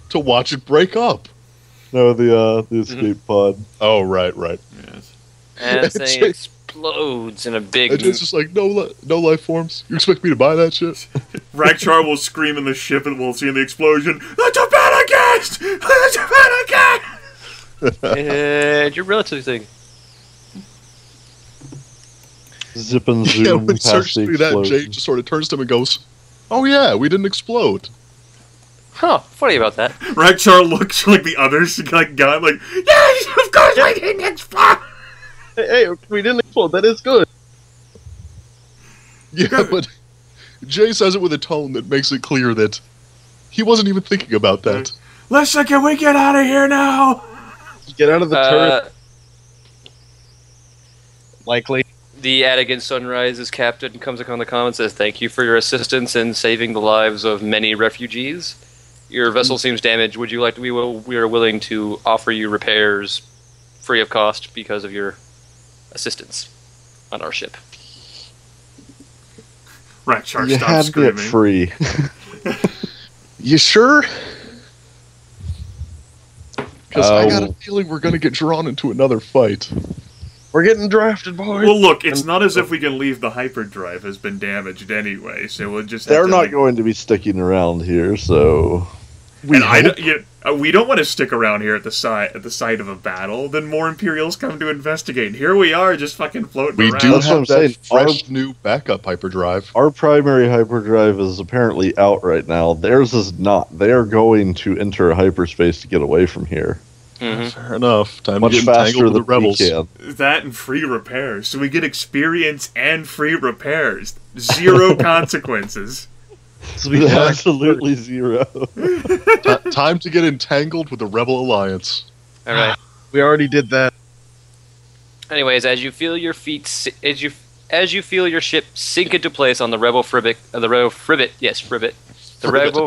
to watch it break up. No, the escape pod. Oh, right. Yes. And this thing explodes in a big... And it's just like, no life forms? You expect me to buy that shit? Rakcharr will scream in the ship and we'll see in the explosion, the Tibeticans! The Tibeticans! And you're relatively thinking. Zip and zoom Yeah, when he past searches the through that, explosion. Jay just sort of turns to him and goes, oh yeah, we didn't explode. Huh, funny about that. Rakcharr looks like the others, like, guy, like, yes, of course we didn't explode! Hey, we didn't explode. That is good. Yeah, but Jay says it with a tone that makes it clear that he wasn't even thinking about that. Lissa, can we get out of here now? Get out of the turret. Likely. The Adagan Sunrise's captain comes upon the comm and says, thank you for your assistance in saving the lives of many refugees. Your vessel seems damaged. Would you like to... We are willing to offer you repairs free of cost because of your assistance on our ship. Rakcharr You stops had screaming. it free. You sure? Because I got a Oh. feeling we're going to get drawn into another fight. We're getting drafted, boys. Well, look, it's not as if we can leave. The hyperdrive has been damaged anyway, so we'll just... They're have to, not like, going to be sticking around here, so... we don't want to stick around here at the site of a battle. Then more Imperials come to investigate. Here we are, just fucking floating We around. do That's what I'm have that saying. fresh new backup hyperdrive. Our primary hyperdrive is apparently out right now. Theirs is not. They are going to enter hyperspace to get away from here. Mm-hmm. Fair enough. Time Much to get faster entangled with than the rebels. we can. That and free repairs, so we get experience and free repairs. Zero consequences. So we have- Absolutely zero. Time to get entangled with the Rebel Alliance. All right. We already did that. Anyways, as you feel your feet, as you feel your ship sink into place on the Rebel frigate, the Rebel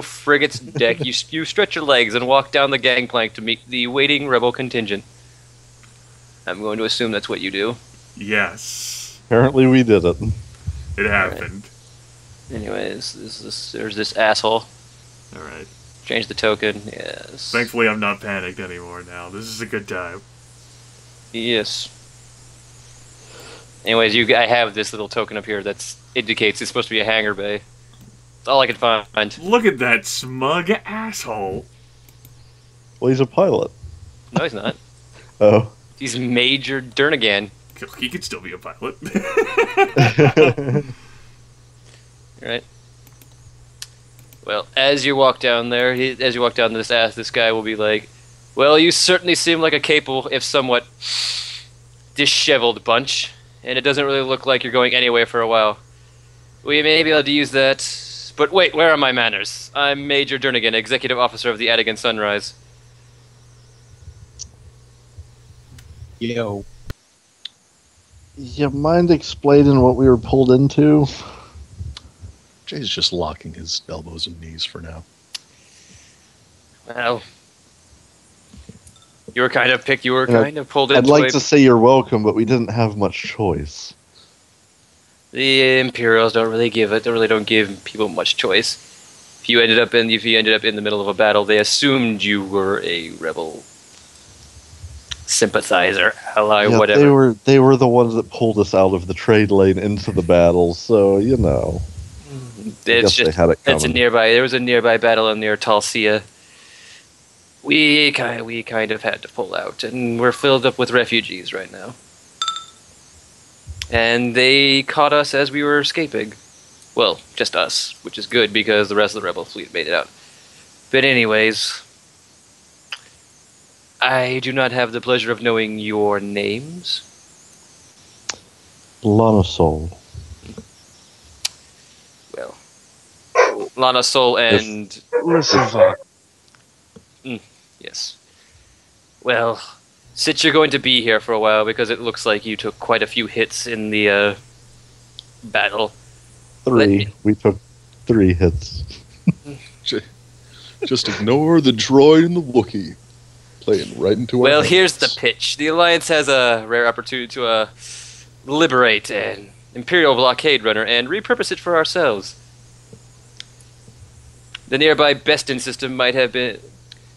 frigate's deck, you stretch your legs and walk down the gangplank to meet the waiting Rebel contingent. I'm going to assume that's what you do. Yes, Apparently we did it. it happened. Anyways, there's this asshole. All right. Change the token. Yes. Thankfully, I'm not panicked anymore now. This is a good time. Yes. Anyways, I have this little token up here that indicates it's supposed to be a hangar bay. That's all I can find. Look at that smug asshole. Well, he's a pilot. No, he's not. Oh. He's Major Durnigan. He could still be a pilot. Right. Well, as you walk down there, this guy will be like, "Well, you certainly seem like a capable, if somewhat disheveled bunch, and it doesn't really look like you're going anywhere for a while. We may be able to use that, but wait, where are my manners? I'm Major Durnigan, Executive Officer of the Adagan Sunrise." Yo. You mind explaining what we were pulled into? Jay's just locking his elbows and knees for now. Well, you were kind of pulled into I'd like a- to say you're welcome, but we didn't have much choice. The Imperials don't really give people much choice. If you ended up in the middle of a battle, they assumed you were a rebel sympathizer, ally, Yeah, whatever. They were the ones that pulled us out of the trade lane into the battle, so you know. It's guess they just had it it's a coming. nearby. There was a nearby battle near Talsia. We kind of had to pull out, and we're filled up with refugees right now. And they caught us as we were escaping. Well, just us, which is good because the rest of the rebel fleet made it out. But anyways, I do not have the pleasure of knowing your names. Laana Sol. Well, Laana Sol and... Lissa. Yes. Well, since you're going to be here for a while, because it looks like you took quite a few hits in the battle. We took 3 hits. Just ignore the droid and the Wookiee. Playing right into our Well, hands. here's the pitch. The Alliance has a rare opportunity to liberate an Imperial blockade runner and repurpose it for ourselves. The nearby Bestin system might have been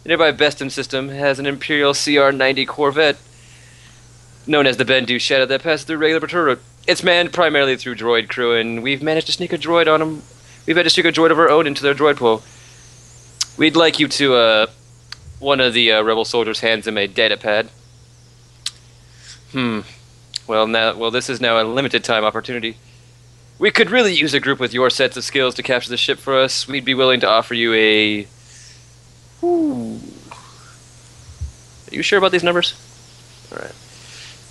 The nearby Bestum system has an Imperial CR-90 Corvette, known as the Bendu Shadow, that passes through regular patrol route. It's manned primarily through droid crew, and we've managed to sneak a droid on them. We've had to sneak a droid of our own into their droid pool. We'd like you to, one of the rebel soldiers hands him a data pad. Well, this is now a limited time opportunity. We could really use a group with your sets of skills to capture the ship for us. We'd be willing to offer you a... Ooh. Are you sure about these numbers? Alright.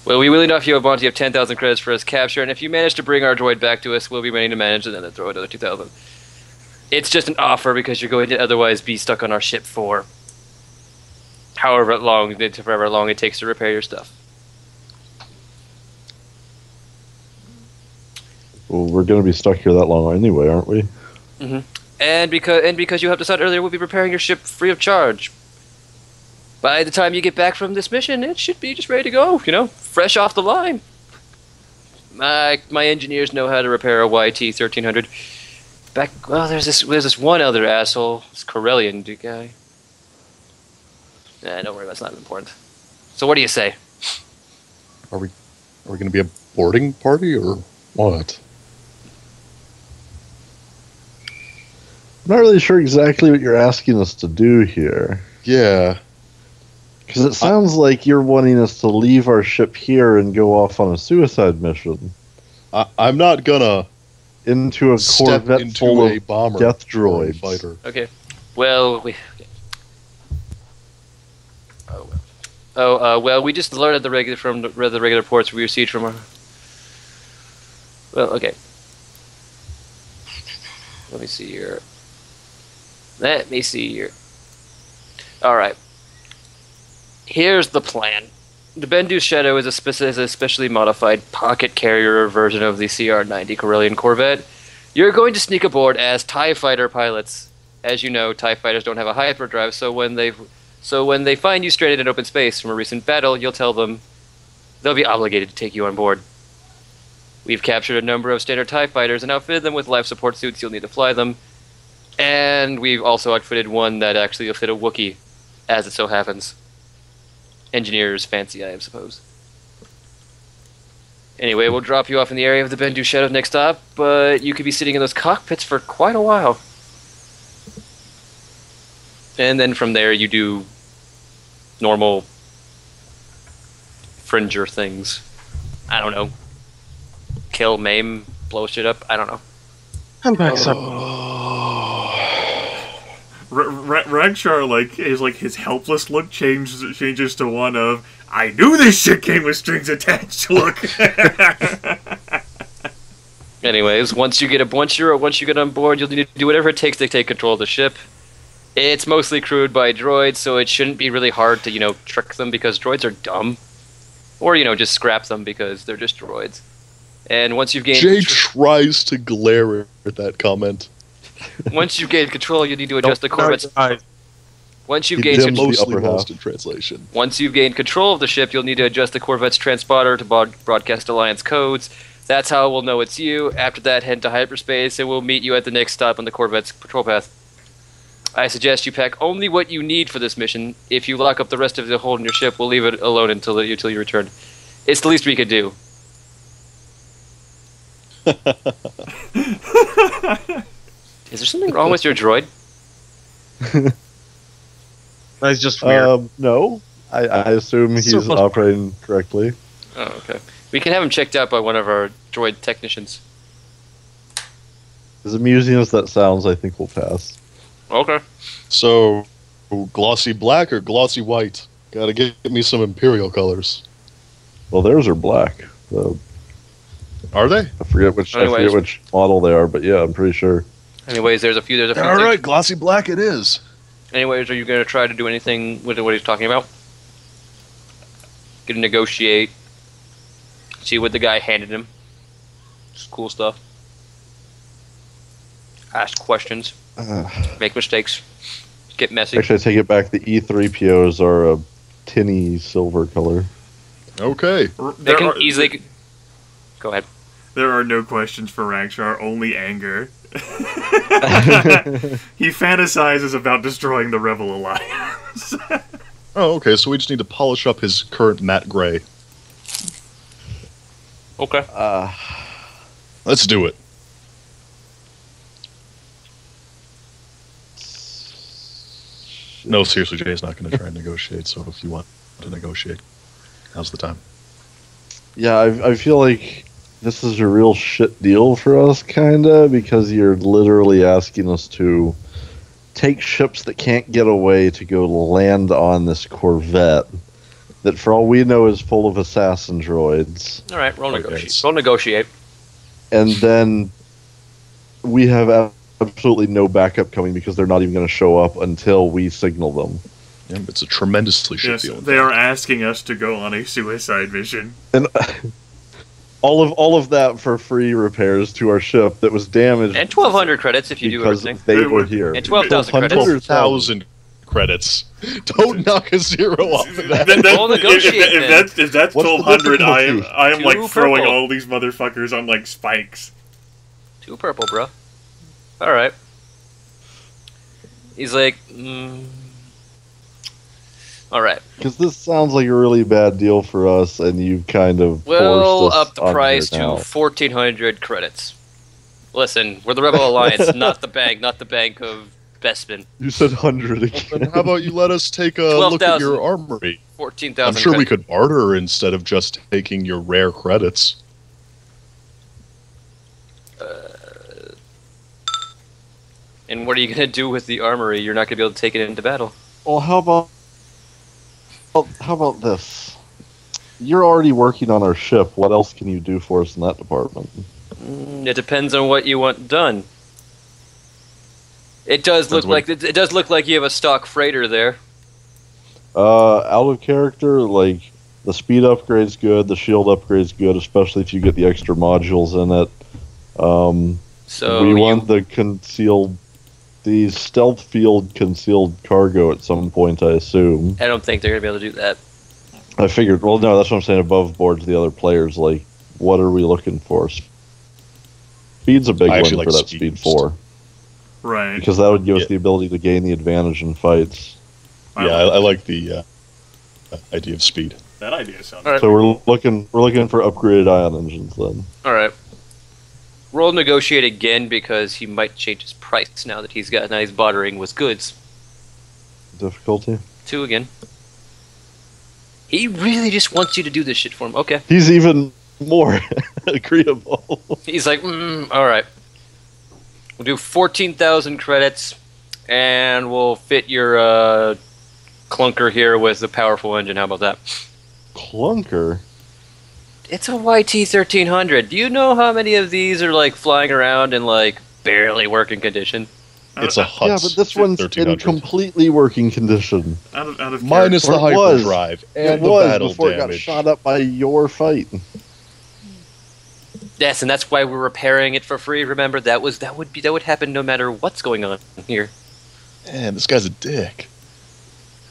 Well, we willing to offer you a bounty of 10,000 credits for his capture, and if you manage to bring our droid back to us, we'll be ready to manage and then throw another 2,000. It's just an offer because you're going to otherwise be stuck on our ship for however long it takes to repair your stuff. Well, we're going to be stuck here that long anyway, aren't we? Mm-hmm. And because you helped us out earlier, we'll be repairing your ship free of charge. By the time you get back from this mission, it should be just ready to go, fresh off the line. My engineers know how to repair a YT 1300. There's this one other asshole, this Corellian guy. Nah, don't worry, that's not important. So what do you say? Are we going to be a boarding party or what? I'm not really sure exactly what you're asking us to do here. Yeah. Because it sounds like you're wanting us to leave our ship here and go off on a suicide mission. I'm not gonna into a Corvette full of bomber death droids. Fighter. Okay. Well, we just learned from the regular reports we received from our... Well, okay. Let me see here. Alright. Here's the plan. The Bendu Shadow is a specially modified pocket carrier version of the CR-90 Corellian Corvette. You're going to sneak aboard as TIE fighter pilots. As you know, TIE fighters don't have a hyperdrive, so when they find you stranded in open space from a recent battle, you'll tell them they'll be obligated to take you on board. We've captured a number of standard TIE fighters and outfitted them with life support suits you'll need to fly them. And we've also outfitted one that actually will fit a Wookiee, as it so happens. Engineers fancy, I suppose. Anyway, we'll drop you off in the area of the Bendu Shadow next stop, but you could be sitting in those cockpits for quite a while. And then from there you do normal Fringer things. I don't know. Kill, maim, blow shit up, I don't know. I'm back, Rakcharr, his helpless look changes to one of, I knew this shit came with strings attached look. Anyways, once you get on board, you'll need to do whatever it takes to take control of the ship. It's mostly crewed by droids, so it shouldn't be really hard to, trick them because droids are dumb. Or, just scrap them because they're just droids. And once you've gained... Jay tries to glare at that comment. Once you've gained control, you need to adjust the Corvette's... Once you've gained mostly lost in translation. Once you've gained control of the ship, you'll need to adjust the Corvette's transponder to broadcast Alliance codes. That's how we'll know it's you. After that, head to hyperspace, and we'll meet you at the next stop on the Corvette's patrol path. I suggest you pack only what you need for this mission. If you lock up the rest of the hold in your ship, we'll leave it alone until you return. It's the least we could do. Is there something wrong with your droid? He's just weird. No. I assume he's operating correctly. Oh, okay. We can have him checked out by one of our droid technicians. As amusing as that sounds, I think we'll pass. Okay. So, glossy black or glossy white? Gotta get me some Imperial colors. Well, theirs are black. Are they? I forget which model they are, but yeah, I'm pretty sure. Anyways, there's a few All right, glossy black it is. Anyways, are you going to try to do anything with what he's talking about? Gonna negotiate. See what the guy handed him. Just cool stuff. Ask questions. Make mistakes. Get messy. Actually, I take it back. The E3POs are a tinny silver color. Okay. They can easily... Go ahead. There are no questions for Rakcharr, only anger. He fantasizes about destroying the Rebel Alliance. Oh, okay, so we just need to polish up his current matte gray. Okay. Let's do it. No, seriously, Jay's not going to try and negotiate, so if you want to negotiate, now's the time. Yeah, I feel like this is a real shit deal for us, kinda, because you're literally asking us to take ships that can't get away to go land on this Corvette that, for all we know, is full of assassin droids. All right, roll Okay, negotiate. Roll negotiate. And then we have absolutely no backup coming because they're not even going to show up until we signal them. Yeah, it's a tremendously shit Yes, deal. they are asking us to go on a suicide mission. And all of that for free repairs to our ship that was damaged. And 1,200 credits if you do because everything. they were here. And 12,000 credits. 12,000 credits. Don't knock a zero off of that. Roll negotiate, if that's What's the 1,200, I am Two like throwing purple. all these motherfuckers on like spikes. 2 purple, bro. All right. He's like, all right. Because this sounds like a really bad deal for us, and you've kind of We'll forced us up the on price here to now. 1,400 credits. Listen, we're the Rebel Alliance, not the bank of Bespin. You said 100 again. Then how about you let us take a look at 12,000. your armory? 14,000 I'm sure we credits. could barter instead of just taking your rare credits. And what are you going to do with the armory? You're not going to be able to take it into battle. Well, how about this? You're already working on our ship. What else can you do for us in that department? It depends on what you want done. It does look like you have a stock freighter there. Out of character, like the speed upgrade's good, the shield upgrade's good, especially if you get the extra modules in it. So We want the stealth field concealed cargo at some point, I assume. I don't think they're going to be able to do that. I figured, well, no, that's what I'm saying above board to the other players. Like, what are we looking for? Speed's a big I one actually for like that speed. speed 4. Right. Because that would give us Yeah. the ability to gain the advantage in fights. Yeah, I like the idea of speed. That idea sounds All right. So we're looking for upgraded ion engines then. All right. Roll negotiate again because he might change his price now that he's bartering with goods. Difficulty? 2 again. He really just wants you to do this shit for him. Okay. He's even more agreeable. He's like, all right. We'll do 14,000 credits, and we'll fit your clunker here with a powerful engine. How about that? Clunker? It's a YT-1300. Do you know how many of these are like flying around in like barely working condition? It's a Hutz. Yeah, but this one's in 1300. completely working condition. out of Minus the Or it was. hyperdrive It and the was battle before it got damage. shot up by your fight. Yes, and that's why we're repairing it for free. Remember, that would happen no matter what's going on here. Man, this guy's a dick.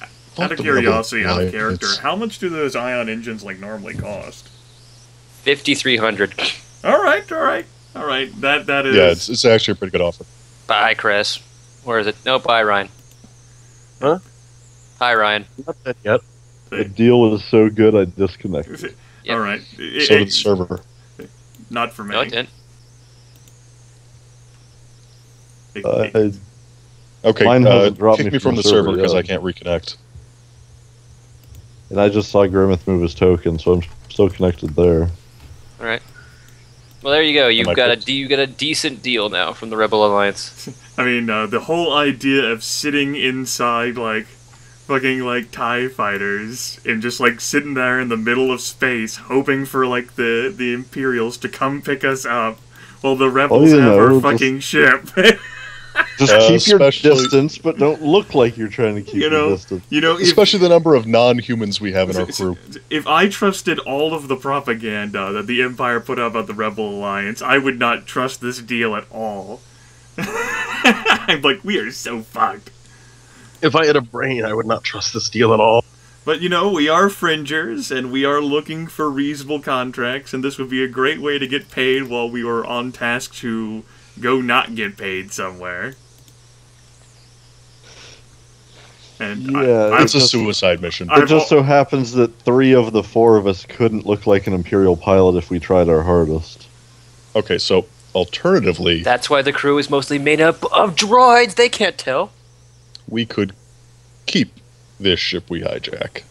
Out of Fuck the curiosity, Rebel out of Alliance. character, how much do those ion engines like normally cost? 5,300. All right. That is. Yeah, it's actually a pretty good offer. Bye, Chris. Where is it? No, bye, Ryan. Huh? Hi, Ryan. Not dead yet. The deal was so good I disconnected. Yep. All right. So did the server. Not for me. No, it didn't. Okay, Mine hasn't dropped kick me me from from the the server server because yet. I can't reconnect. And I just saw Grimith move his token, so I'm still connected there. All right. Well, there you go. You I got put- a decent deal now from the Rebel Alliance. I mean, the whole idea of sitting inside like fucking like TIE fighters and just like sitting there in the middle of space, hoping for like the Imperials to come pick us up, while the rebels you have know, our just- fucking ship. Just keep your especially- distance, but don't look like you're trying to keep You your know, distance. if, Especially the number of non-humans we have in our crew. if I trusted all of the propaganda that the Empire put up about the Rebel Alliance, I would not trust this deal at all. I'm like, we are so fucked. If I had a brain, I would not trust this deal at all. But, you know, we are fringers, and we are looking for reasonable contracts, and this would be a great way to get paid while we were on task to go not get paid somewhere. And Yeah, It's a suicide mission. It just so happens that 3 of the 4 of us couldn't look like an Imperial pilot if we tried our hardest. Okay, so alternatively, That's why the crew is mostly made up of droids. They can't tell. we could keep this ship we hijack.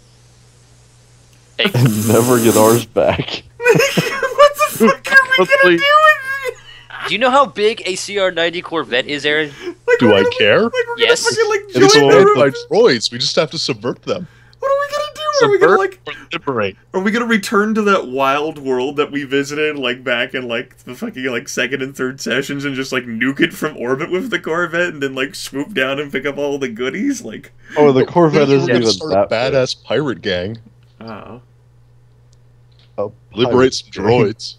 Hey, Never get ours back. what the fuck are we gonna do with it? do you know how big a CR-90 Corvette is, Aaron? Like, Do we're I gonna- care? Like, we're Yes. gonna fucking, like, It's join manned the... by droids. We just have to subvert them. What are we gonna do? Are we gonna, like... Or liberate. Are we gonna return to that wild world that we visited, like, back in, like, the fucking, like, 2nd and 3rd sessions and just, like, nuke it from orbit with the Corvette and then, like, swoop down and pick up all the goodies? Like... Oh, the Corvette We're isn't gonna even start a that badass pirate gang. Oh. big. Liberate some droids.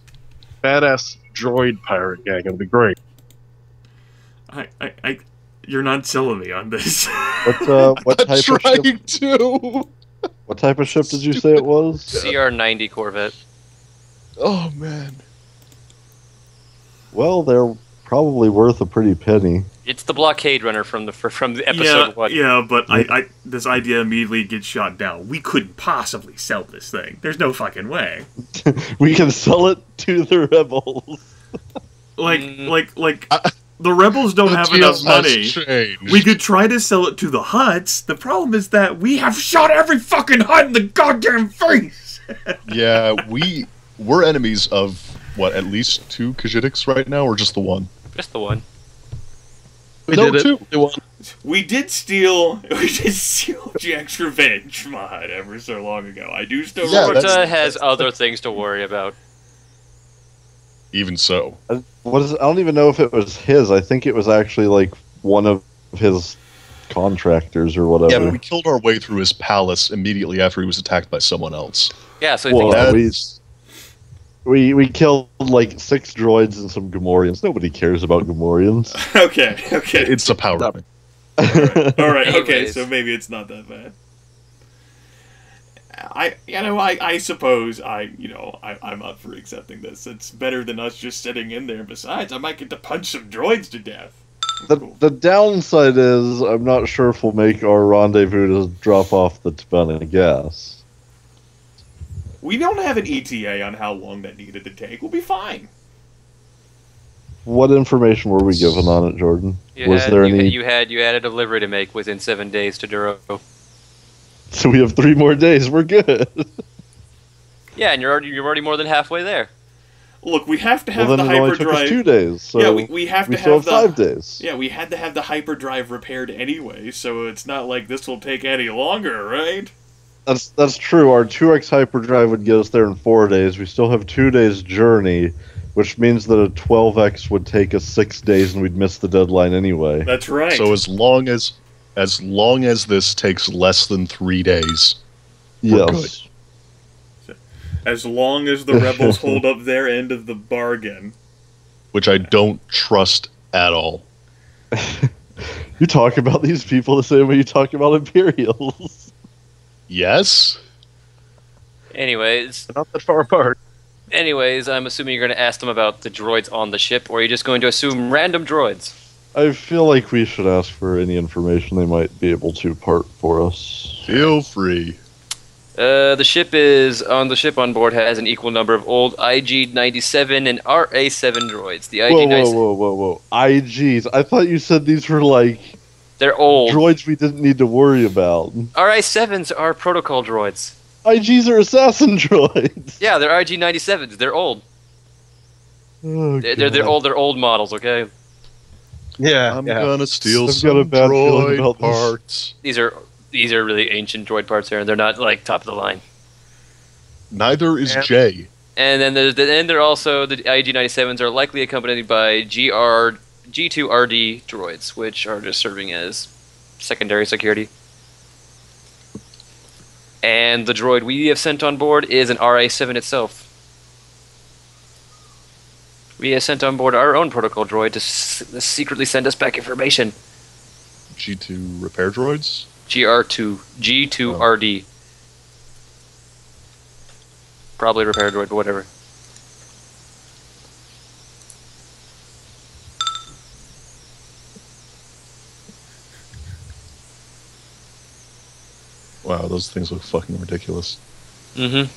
Badass droid pirate gang. It'll be great. You're not selling me on this. What I'm type of ship? trying to. What type of ship did you say it was? CR-90 Corvette. Oh man. Well, they're probably worth a pretty penny. It's the blockade runner from the episode 1. Yeah, but this idea immediately gets shot down. We couldn't possibly sell this thing. There's no fucking way. We can sell it to the rebels. The rebels don't have enough money. Changed. We could try to sell it to the Hutts. The problem is that we have shot every fucking Hutt in the goddamn face. Yeah, we're enemies of what? At least 2 Khajiitics right now, or just the one? Just the one. We No, did it. 2. We won. We did steal Jack's revenge from a Hutt ever so long ago. I do still Yeah, remember. that's- Togruta has other things to worry about. Even so. What is? I don't even know if it was his. I think it was actually like one of his contractors or Yeah, whatever. but we killed our way through his palace immediately after he was attacked by someone else. Yeah, so I Well, think we killed like 6 droids and some Gamorreans. Nobody cares about Gamorreans. Okay. It's a power No. thing. All right. Okay. Anyways. So maybe it's not that bad. I suppose I'm up for accepting this. It's better than us just sitting in there. Besides, I might get to punch some droids to death. Cool. The downside is I'm not sure if we'll make our rendezvous to drop off the Tibanna gas. We don't have an ETA on how long that needed to take. We'll be fine. What information were we given on it, Jordan? you had a delivery to make within 7 days to Duro. So we have 3 more days. We're good. Yeah, and you're already more than halfway there. Look, we have to have Well, then the it only took us hyperdrive. 2 days. So Yeah, we have to we still have have the 5 days. Yeah, we had to have the hyperdrive repaired anyway, so it's not like this will take any longer, right? That's true. Our 2x hyperdrive would get us there in 4 days. We still have 2 days journey, which means that a 12x would take us 6 days, and we'd miss the deadline anyway. That's right. So as long as this takes less than 3 days, we're Yes. as long as the rebels hold up their end of the bargain. which I don't trust at all. You talk about these people the same way you talk about Imperials. Yes? Anyways, Not that far apart. I'm assuming you're going to ask them about the droids on the ship, or are you just going to assume random droids? I feel like we should ask for any information they might be able to part for us. Feel free. The ship on board has an equal number of old IG-97 and RA-7 droids. The IG-97, Whoa. IGs. I thought you said these were like they're old. droids we didn't need to worry about. RA-7s are protocol droids. IGs are assassin droids. Yeah, they're IG-97s. They're old. Oh, They're God. old models. Okay, Yeah. I'm yeah. gonna steal I've some got a bad feeling droid about this. parts. these are really ancient droid parts here, and they're not like top of the line. Neither is Yeah. Jay. And then they're also the IG-97s are likely accompanied by G2RD droids, which are just serving as secondary security. And the droid we have sent on board is an RA-7 itself. We have sent on board our own protocol droid to secretly send us back information. G2 repair droids? G2RD. Probably repair droid, but whatever. Wow, those things look fucking ridiculous. Mm-hmm.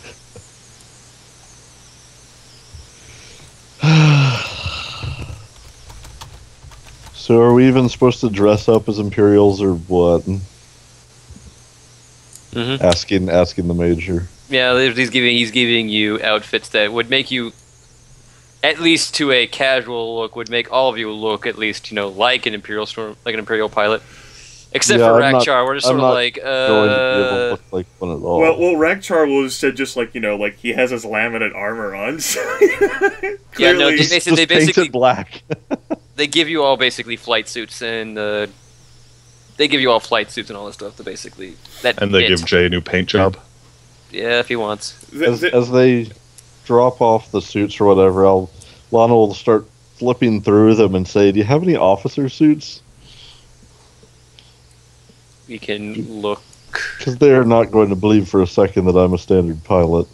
So are we even supposed to dress up as Imperials or what? Mm-hmm. Asking the Major. Yeah, he's giving you outfits that would make you, at least to a casual look, would make all of you look at least, you know, like an Imperial pilot. Except for Rakcharr, we're just sort of like, going to be able to look like one at all. Well, Rakcharr was said just like, you know, like he has his laminate armor on. So yeah, no, they just basically painted black. they give you all basically flight suits and they give you all flight suits and all this stuff. To basically And they give Jay a new paint job. Yeah, if he wants. As they drop off the suits or whatever, Laana will start flipping through them and say, "Do you have any officer suits?" We can look. Because they are not going to believe for a second that I'm a standard pilot.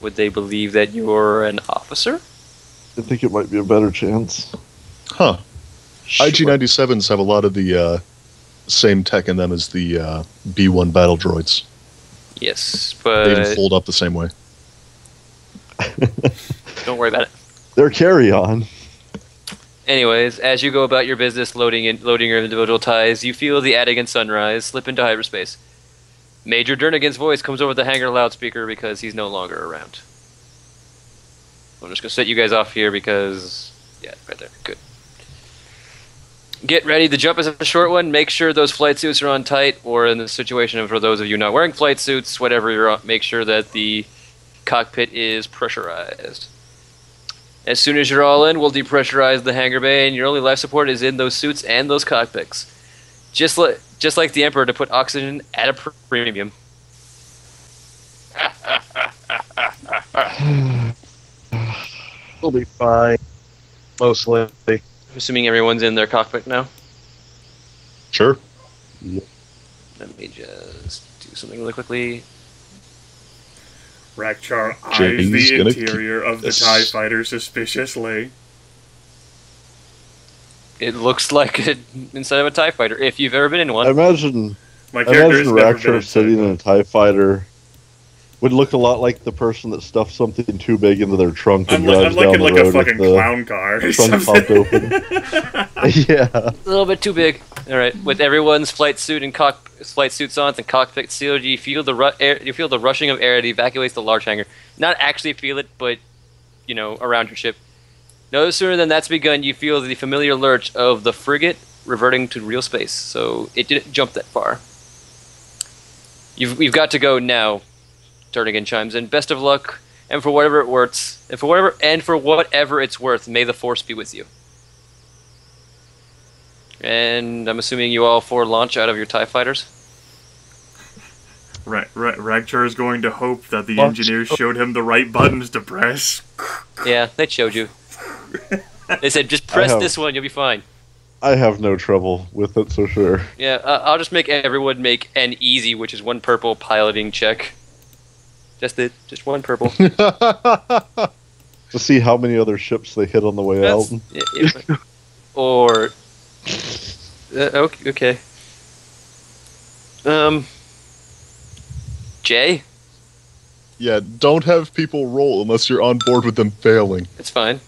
Would they believe that you're an officer? I think it might be a better chance. Huh. IG-97s have a lot of the same tech in them as the B-1 battle droids. Yes, They but even fold up the same way. don't worry about it. They're carry-on. Anyways, as you go about your business loading your individual ties, you feel the Adigan sunrise slip into hyperspace. Major Jernigan's voice comes over the hangar loudspeaker because he's no longer around. I'm just going to set you guys off here because... yeah, right there. Good. Get ready. The jump is a short one. Make sure those flight suits are on tight, or in the situation of for those of you not wearing flight suits, whatever you're on, make sure that the cockpit is pressurized. As soon as you're all in, we'll depressurize the hangar bay, and your only life support is in those suits and those cockpits. Just like the Emperor to put oxygen at a premium. We'll be fine. Mostly. I'm assuming everyone's in their cockpit now. Sure. Let me just do something really quickly. Rakcharr eyes Jay's the gonna interior of the this. TIE fighter suspiciously. It looks like it inside of a TIE fighter, if you've ever been in one. I imagine My character's never been Rakcharr sitting in a TIE fighder would look a lot like the person that stuffed something too big into their trunk and I'm drives down looking the like road a fucking with the clown car or trunk something. popped open. Yeah. A little bit too big. All right, with everyone's flight suits on and cockpit sealed, you feel the rushing of air that evacuates the large hangar. Not actually feel it, but you know, around your ship. No sooner than that's begun, you feel the familiar lurch of the frigate reverting to real space. So it didn't jump that far. We've got to go now. Jernigan chimes in. Best of luck, and for whatever it's worth, may the Force be with you. And I'm assuming you all four launch out of your TIE fighters? Rakcharr is going to hope that the engineers showed him the right buttons to press. Yeah, they showed you. They said, just press this one, you'll be fine. I have no trouble with it, so sure. Yeah, I'll just make everyone make an easy, which is one purple piloting check. Just one purple. To see how many other ships they hit on the way out. Or... okay. Jay? Yeah, don't have people roll unless you're on board with them failing. It's fine.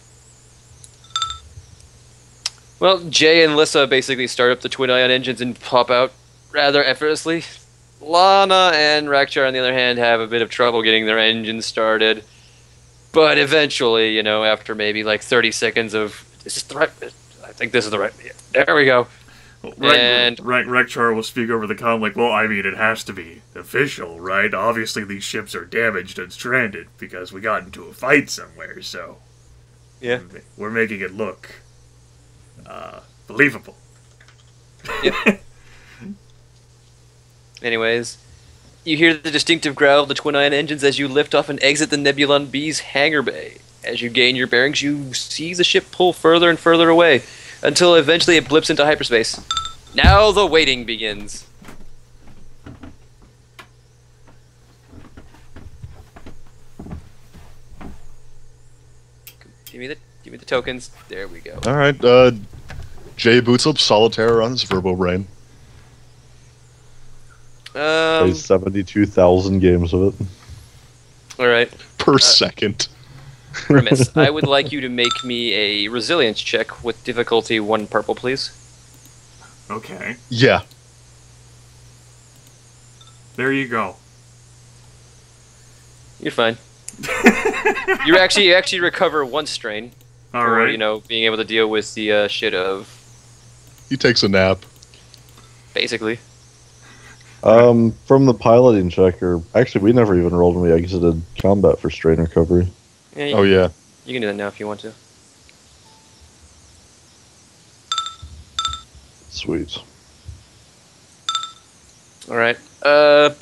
Well, Jay and Lissa basically start up the twin ion engines and pop out rather effortlessly. Laana and Rakcharr, on the other hand, have a bit of trouble getting their engines started. But eventually, you know, after maybe like 30 seconds of, is this the right? I think this is the right. Yeah, there we go. And Rakcharr will speak over the comm like, well, I mean, it has to be official, right? Obviously, these ships are damaged and stranded because we got into a fight somewhere, so... yeah. We're making it look... believable. Yeah. Anyways, you hear the distinctive growl of the twin ion engines as you lift off and exit the Nebulon B's hangar bay. As you gain your bearings, you see the ship pull further and further away, until eventually it blips into hyperspace. Now the waiting begins. Give me the tokens. There we go. All right. Jay boots up Solitaire on his Verbo Brain. Plays 72,000 games of it. All right. Per second. Grimith, I would like you to make me a resilience check with difficulty 1 purple, please. Okay. Yeah. There you go. You're fine. you actually recover 1 strain. All for, right. you know, being able to deal with the shit of He takes a nap. basically. From the piloting check, or actually, we never even rolled when we exited combat for strain recovery. Yeah, Oh yeah. you can do that now if you want to. Sweet. All right. I'm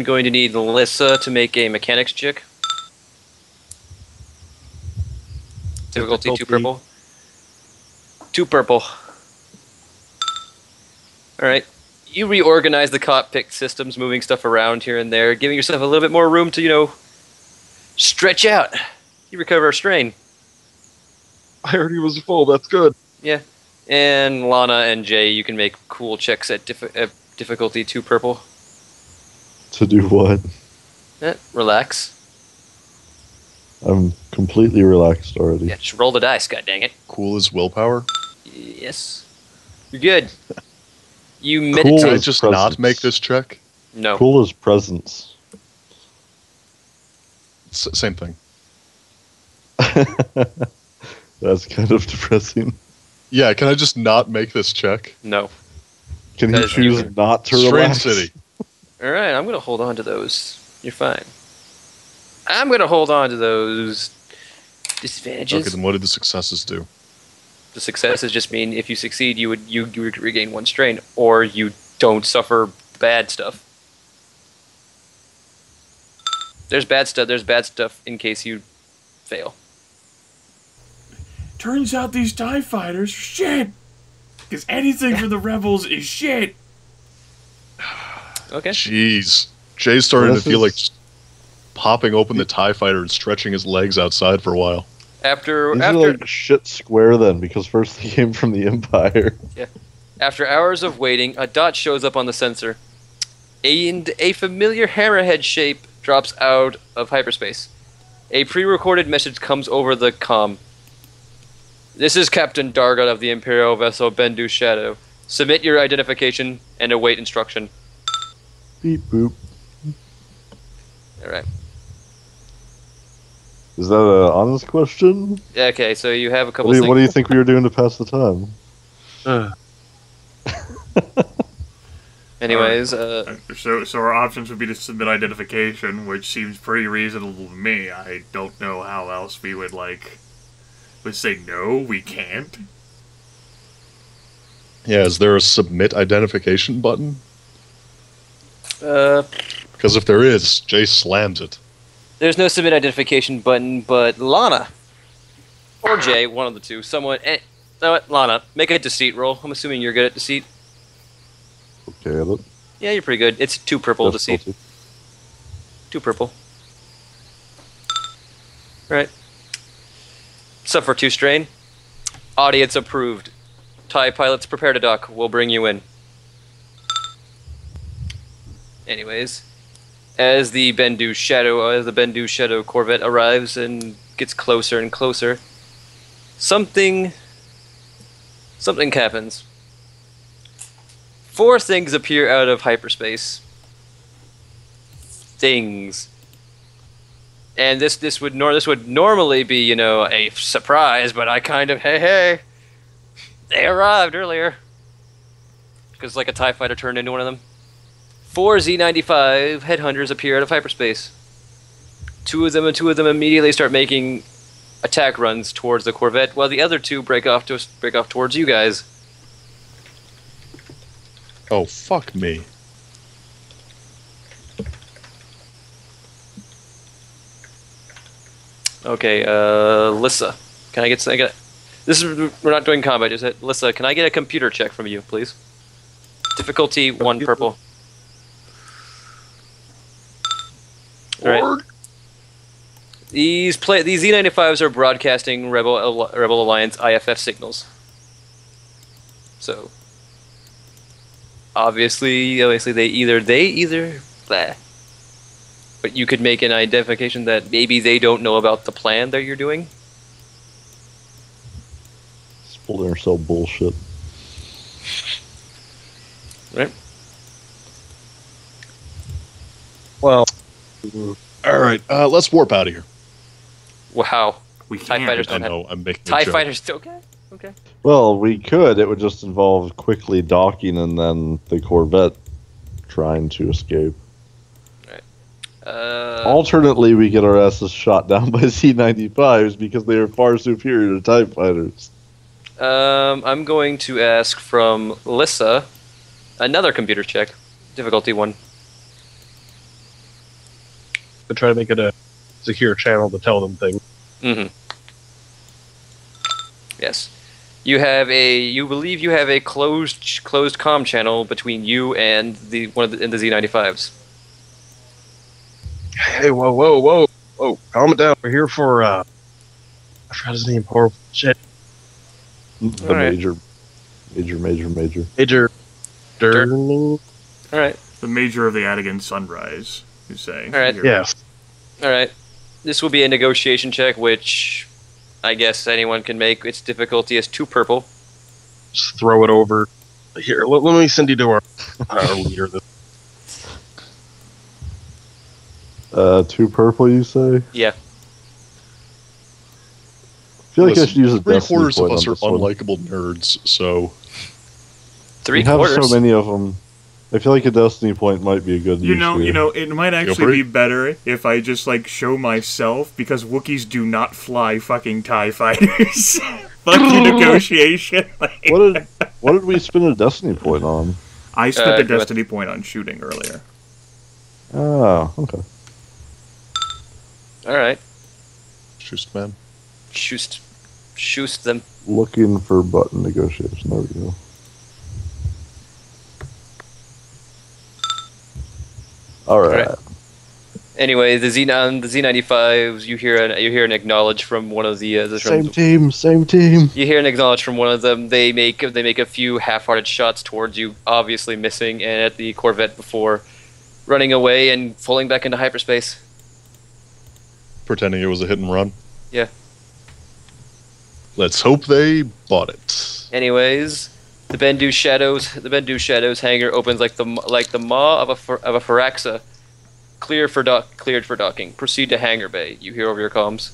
going to need Lissa to make a mechanics check. Difficulty 2 purple. 2 purple. All right. You reorganize the cockpit systems, moving stuff around here and there, giving yourself a little bit more room to, you know, stretch out. You recover a strain. I already was full. That's good. Yeah. And Laana and Jay, you can make cool checks at difficulty 2 purple. To do what? Relax. I'm completely relaxed already. Yeah, just roll the dice, god dang it. Cool as willpower. Yes. You're good. You Cool. meditate. Can I as just presence. not make this check? No. Cool as presence. Same thing. That's kind of depressing. Yeah, can I just not make this check? No. Can That he is choose human. not to Strange relax? City. Alright, I'm gonna hold on to those. You're fine. I'm gonna hold on to those disadvantages. Okay, then what did the successes do? The successes just mean if you succeed, you regain 1 strain, or you don't suffer bad stuff. There's bad stuff. There's bad stuff in case you fail. Turns out these TIE fighters are shit. Because anything for the rebels is shit. Okay. Jeez. Jay's starting This to feel is- like just popping open the TIE fighter and stretching his legs outside for a while. After These are like shit square then, because first they came from the Empire. After hours of waiting, a dot shows up on the sensor, and a familiar hammerhead shape drops out of hyperspace. A pre-recorded message comes over the comm. This is Captain Dargot of the Imperial vessel Bendu Shadow. Submit your identification and await instruction. Beep boop. Alright. Is that an honest question? Okay, so you have a couple What do you things. think we were doing to pass the time? Anyways, So our options would be to submit identification, which seems pretty reasonable to me. I don't know how else we would say no, we can't. Yeah, is there a submit identification button? Because if there is, Jay slams it. there's no submit identification button, but Laana, or Jay, one of the two, someone... you know what, Laana, make a deceit roll. I'm assuming you're good at deceit. Okay, look. Yeah, you're pretty good. It's 2 purple deceit. 2 purple. Right. Suffer 2 strain. Audience approved. TIE pilots prepare to dock. We'll bring you in. Anyways, as the Bendu Shadow Corvette arrives and gets closer and closer, something happens. 4 things appear out of hyperspace. Things. And this would normally be, you know, a surprise, but I kind of hey, they arrived earlier because like a TIE fighter turned into one of them. 4 Z-95 headhunters appear out of hyperspace. Two of them immediately start making attack runs towards the Corvette, while the other 2 break off towards you guys. Oh, fuck me. Okay, Lissa, can I get? We're not doing combat, is it? Lissa, can I get a computer check from you, please? Difficulty 1 purple. All right. These Z95s are broadcasting Rebel Alliance IFF signals. So obviously they either blah. But you could make an identification that maybe they don't know about the plan that you're doing. Splinter Cell bullshit. Right? Well, All right, let's warp out of here. Wow. We TIE can't. fighters I don't have know, I'm making a TIE joke. fighters. Okay. Okay. Well, we could. It would just involve quickly docking and then the Corvette trying to escape. Alternately, we get our asses shot down by C-95s because they are far superior to TIE fighters. I'm going to ask from Lissa another computer check, difficulty 1. to try to make it a secure channel to tell them things. Mm-hmm. Yes, you believe you have a closed comm channel between you and the Z95s. Hey, whoa, calm it down. We're here for I forgot his name. Horrible shit. The All right. Major Durning. All right. The Major of the Adigan Sunrise, you say. All right. Yes. All right. This will be a negotiation check, which I guess anyone can make. Its difficulty is 2 purple. Just throw it over. Here, let me send you to our leader. 2 purple, you say? Yeah. I feel like I Listen, should use a destiny Three-quarters of point us on are this one. unlikable nerds, so 3 We have quarters. so many of them. I feel like a destiny point might be a good You use know, here. it might for actually it. be better if I just, like, show myself, because Wookiees do not fly fucking TIE fighters. Fuck you, negotiation. Like, What did we spend a destiny point on? I spent a Grimith. destiny point on shooting earlier. Oh, okay. All right. just man. Shoot them. Looking for button negotiation. There we go. All right. Alright. Anyway, the Z95s, you hear an acknowledge from one of the Same team. You hear an acknowledge from one of them. They make a few half-hearted shots towards you, obviously missing, and at the Corvette before running away and falling back into hyperspace. Pretending it was a hit and run. Yeah. Let's hope they bought it. Anyways, the Bendu Shadows hangar opens like the maw of a Firaxa. Cleared for docking. Proceed to hangar bay. You hear over your comms.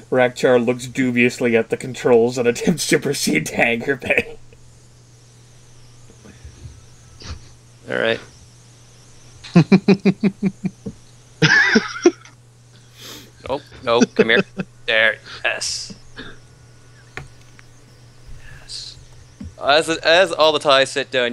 Rakcharr looks dubiously at the controls and attempts to proceed to hangar bay. All right. No, come here. There, yes. Yes. As all the TIEs sit down,